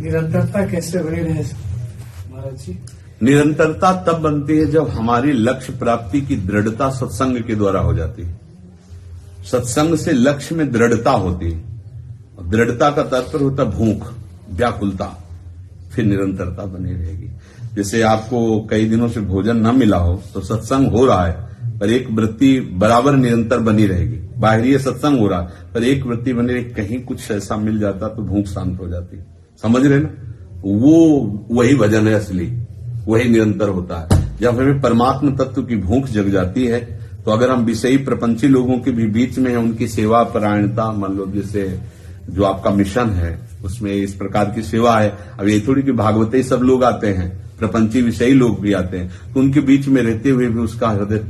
निरंतरता कैसे बनी रहे महाराज जी? निरंतरता तब बनती है जब हमारी लक्ष्य प्राप्ति की दृढ़ता सत्संग के द्वारा हो जाती है। सत्संग से लक्ष्य में दृढ़ता होती है। दृढ़ता का तात्पर्य होता भूख, व्याकुलता, फिर निरंतरता बनी रहेगी। जैसे आपको कई दिनों से भोजन न मिला हो तो सत्संग हो रहा है पर एक वृत्ति बराबर निरंतर बनी रहेगी। बाहरी सत्संग हो रहा है पर एक वृत्ति बनी रहेगी, कहीं कुछ ऐसा मिल जाता तो भूख शांत हो जाती। समझ रहे ना? वो वही भजन है असली, वही निरंतर होता है। जब हमें परमात्म तत्व की भूख जग जाती है तो अगर हम विषयी प्रपंची लोगों के भी बीच में है, उनकी सेवा परायणता, मान लो जैसे जो आपका मिशन है उसमें इस प्रकार की सेवा है। अब ये थोड़ी कि भागवत ही सब लोग आते हैं, प्रपंची विषयी लोग भी आते हैं, तो उनके बीच में रहते हुए भी उसका हृदय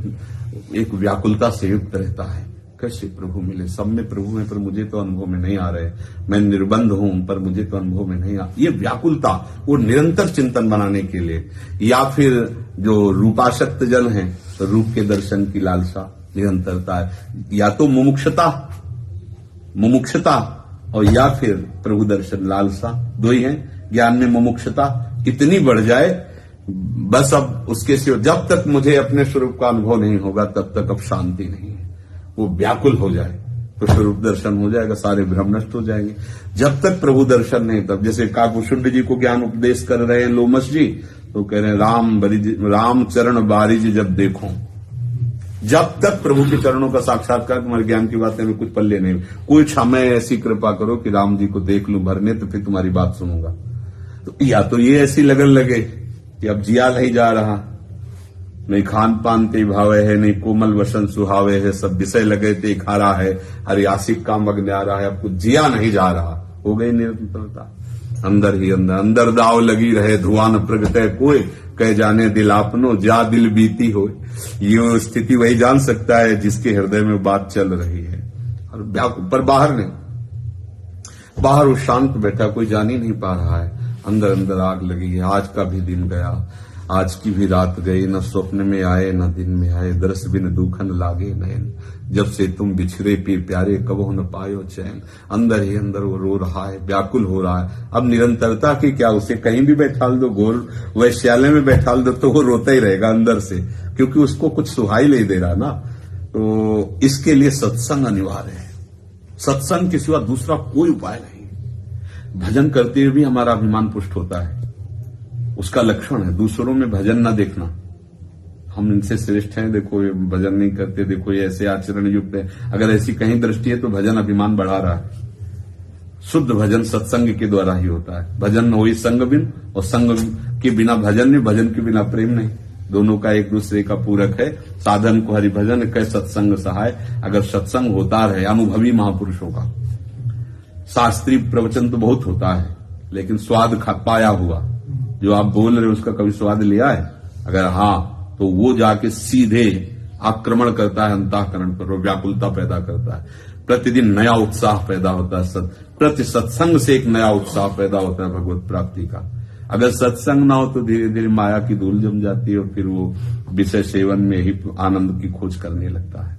एक व्याकुलता से युक्त रहता है। कैसे प्रभु मिले? सब में प्रभु है पर मुझे तो अनुभव में नहीं आ रहे, मैं निर्बंध हूं पर मुझे तो अनुभव में नहीं आ। ये व्याकुलता वो निरंतर चिंतन बनाने के लिए, या फिर जो रूपाशक्त जन है तो रूप के दर्शन की लालसा निरंतरता है। या तो मुमुक्षता और या फिर प्रभु दर्शन लालसा, दो ही है। ज्ञान में मुमुक्षता इतनी बढ़ जाए बस अब उसके सिवा जब तक मुझे अपने स्वरूप का अनुभव नहीं होगा तब तक अब शांति नहीं है। वो व्याकुल हो जाए तो स्वरूप दर्शन हो जाएगा, सारे भ्रम नष्ट हो जाएंगे। जब तक प्रभु दर्शन नहीं, तब जैसे काकुशुंड जी को ज्ञान उपदेश कर रहे हैं लोमस जी, तो कह रहे हैं राम चरण बारिज जब देखो। जब तक प्रभु के चरणों का साक्षात्कार, तुम्हारे ज्ञान की बातें में कुछ पल्ले नहीं, कुछ हमें ऐसी कृपा करो कि राम जी को देख लूं भरने, तो फिर तुम्हारी बात सुनूंगा। तो या तो ये ऐसी लगन लगे कि अब जिया नहीं जा रहा, नहीं खान पान ते भावे है, नहीं कोमल वसन सुहावे है, सब विषय लगे ते खारा है, हरि आशिक काम अग्न्यारा है, अब कुछ जिया नहीं जा रहा। हो गई निरंतरता। अंदर ही अंदर दाव लगी रहे, धुआं न प्रगटे कोई, कह जाने दिल आपनो जा दिल बीती हो। ये स्थिति वही जान सकता है जिसके हृदय में बात चल रही है। और पर बाहर नहीं, बाहर वो शांत बैठा, कोई जान ही नहीं पा रहा है, अंदर आग लगी है। आज का भी दिन गया, आज की भी रात गई, न स्वप्न में आए न दिन में आए, दर्श बिन दुखन लागे नयन, जब से तुम बिछड़े पीर प्यारे कबो न पायो चैन। अंदर ही अंदर वो रो रहा है, व्याकुल हो रहा है। अब निरंतरता की क्या, उसे कहीं भी बैठाल दो, घोर वैश्यालय में बैठाल दो तो वो रोता ही रहेगा अंदर से, क्योंकि उसको कुछ सुहाई नहीं दे रहा ना। तो इसके लिए सत्संग अनिवार्य है। सत्संग के सिवा दूसरा कोई उपाय नहीं। भजन करते हुए भी हमारा अभिमान पुष्ट होता है, उसका लक्षण है। दूसरों में भजन ना देखना, हम इनसे श्रेष्ठ हैं, देखो ये भजन नहीं करते, देखो ये ऐसे आचरण युक्त है, अगर ऐसी कहीं दृष्टि है तो भजन अभिमान बढ़ा रहा है। शुद्ध भजन सत्संग के द्वारा ही होता है। भजन न होई संग बिन, और संग के बिना भजन नहीं, भजन के बिना प्रेम नहीं। दोनों का एक दूसरे का पूरक है। साधन को हरि भजन कह सत्संग सहाय। अगर सत्संग होता रहे अनुभवी महापुरुषों का, शास्त्रीय प्रवचन तो बहुत होता है लेकिन स्वाद पाया हुआ जो आप बोल रहे हो उसका कभी स्वाद लिया है? अगर हाँ, तो वो जाके सीधे आक्रमण करता है अंतःकरण पर, वो व्याकुलता पैदा करता है। प्रतिदिन नया उत्साह पैदा होता है, प्रति सत्संग से एक नया उत्साह पैदा होता है भगवत प्राप्ति का। अगर सत्संग ना हो तो धीरे धीरे माया की धूल जम जाती है और फिर वो विषय सेवन में ही आनंद की खोज करने लगता है।